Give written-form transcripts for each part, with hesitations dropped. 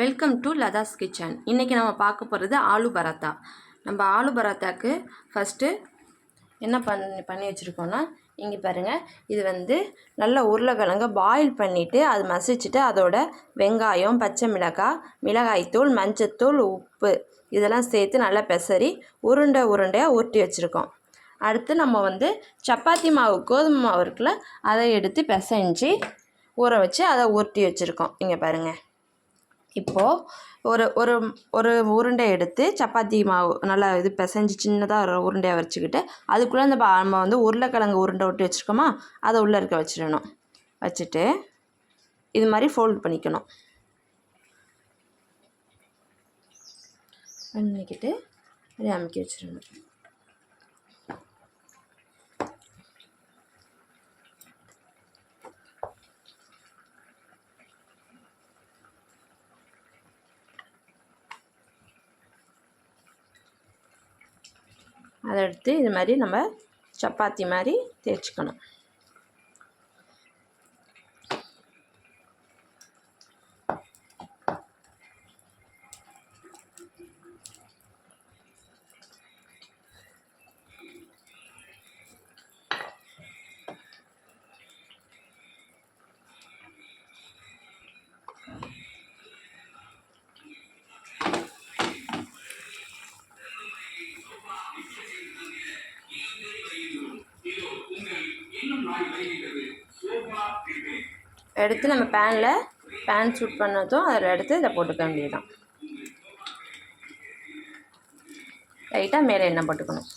Welcome to Latha's kitchen. இன்றைக்கி நம்ம பார்க்க போகிறது ஆலு பராத்தா. நம்ம ஆலு பராத்தாக்கு ஃபஸ்ட்டு என்ன பண்ணி வச்சுருக்கோன்னா, இங்கே பாருங்கள், இது நல்ல உருளைக்கிழங்க பாயில் பண்ணிவிட்டு அது மசிச்சுட்டு அதோட வெங்காயம், பச்சை மிளகாய், மிளகாய்த்தூள், மஞ்சத்தூள், உப்பு இதெல்லாம் சேர்த்து நல்லா பெசரி உருண்டையாக உருட்டி வச்சுருக்கோம். அடுத்து நம்ம சப்பாத்தி மாவு, கோதுமை மாவு இருக்குல்ல, அதை எடுத்து பிசைஞ்சு ஊற வச்சு அதை உருட்டி வச்சுருக்கோம். இங்கே பாருங்கள், இப்போது ஒரு ஒரு ஒரு உருண்டை எடுத்து சப்பாத்தி மாவு நல்லா பிசைஞ்சு சின்னதாக ஒரு உருண்டையாக வச்சுக்கிட்டு அதுக்குள்ளே நம்ம உருளைக்கிழங்கு உருண்டை ஒட்டி வச்சுருக்கோமா, அதை உள்ளே இருக்க வச்சிடணும். வச்சுட்டு இது மாதிரி ஃபோல்ட் பண்ணிக்கிட்டு அப்படியே அமுக்கி வச்சிடணும். அதை எடுத்து இது மாதிரி நம்ம சப்பாத்தி மாதிரி தேய்ச்சிக்கணும். எடுத்து நம்ம பேன் சூட் பண்ணதும் அதில் எடுத்து இதை போட்டுக்க வேண்டியதுதான். லைட்டாக மேலே எண்ணெய் போட்டுக்கணும்.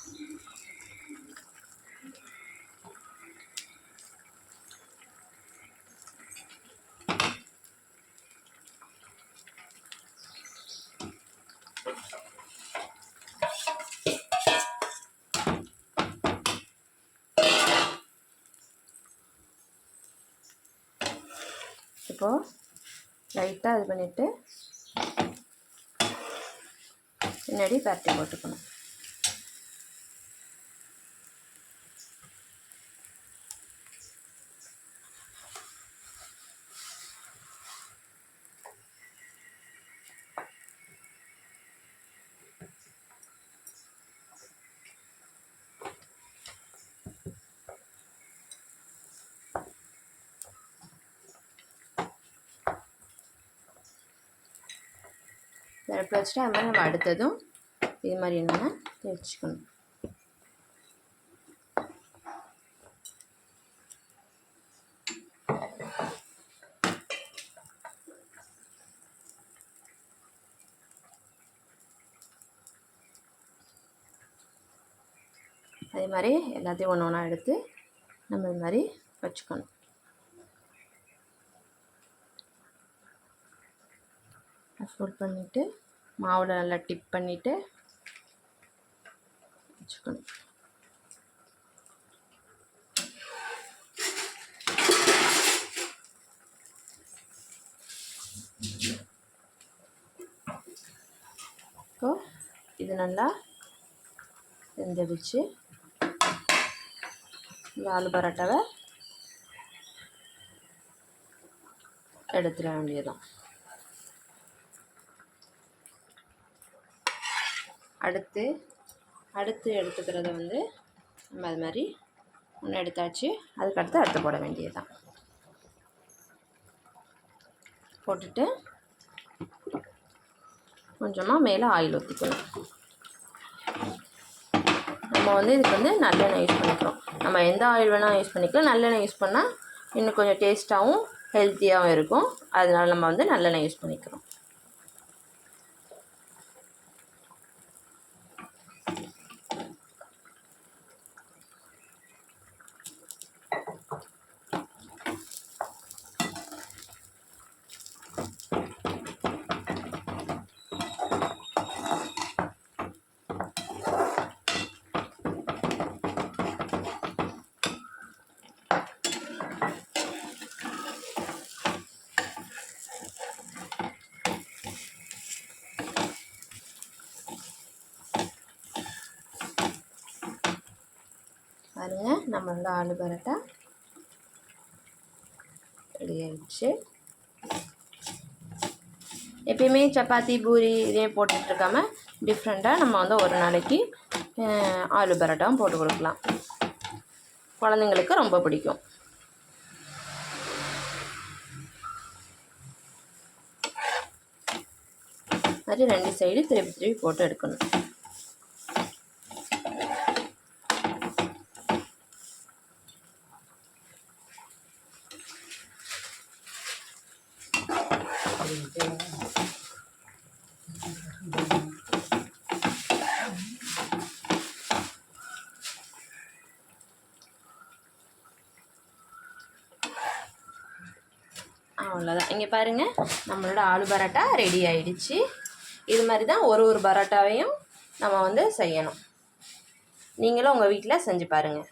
இப்போது லைட்டாக இது பண்ணிவிட்டு பின்னாடி பரட்டி போட்டுக்கணும். அடுப்பில் வச்சுட்டு அது மாதிரி நம்ம அடுத்ததும் இது மாதிரி என்னென்னா தேய்ச்சிக்கணும். அதே மாதிரி எல்லாத்தையும் ஒன்று ஒன்றா எடுத்து நம்ம இது மாதிரி வச்சுக்கணும். ஃபோல்ட் பண்ணிவிட்டு மாவில் நல்லா டிப் பண்ணிவிட்டு வச்சுக்கணும். இப்போது இது நல்லா வெந்துடுச்சு. இந்த ஆலு பரோட்டாவை எடுத்துட வேண்டியதுதான். அடுத்து எடுத்துக்கிறத நம்ம அது மாதிரி ஒன்று எடுத்தாச்சு. அதுக்கடுத்து அடுத்து போட வேண்டியது தான். போட்டுட்டு கொஞ்சமாக மேலே ஆயில் ஊற்றிக்கணும். நம்ம இதுக்கு நல்லெண்ணெய் யூஸ் பண்ணிக்கிறோம். நம்ம எந்த ஆயில் வேணால் யூஸ் பண்ணிக்கலாம். நல்லெண்ணெய் யூஸ் பண்ணால் இன்னும் கொஞ்சம் டேஸ்ட்டாகவும் ஹெல்த்தியாகவும் இருக்கும். அதனால நம்ம நல்லெண்ணெய் யூஸ் பண்ணிக்கிறோம். பாருங்கள், நம்ம ஆலு பரோட்டா ரெடி ஆகிடுச்சு. எப்பயுமே சப்பாத்தி பூரி இதே போட்டுட்ருக்காமல் டிஃப்ரெண்ட்டாக நம்ம வந்து ஒரு நாளைக்கு ஆலு பரோட்டாவும் போட்டு கொடுக்கலாம். குழந்தைங்களுக்கு ரொம்ப பிடிக்கும். அது 2 சைடு திருப்பி போட்டு எடுக்கணும். அவ்வளோதான். இங்கே பாருங்கள், நம்மளோட ஆலு பரோட்டா ரெடி ஆயிடுச்சு. இது மாதிரி தான் ஒரு பரோட்டாவையும் நம்ம வந்து செய்யணும். நீங்களும் உங்கள் வீட்டில் செஞ்சு பாருங்கள்.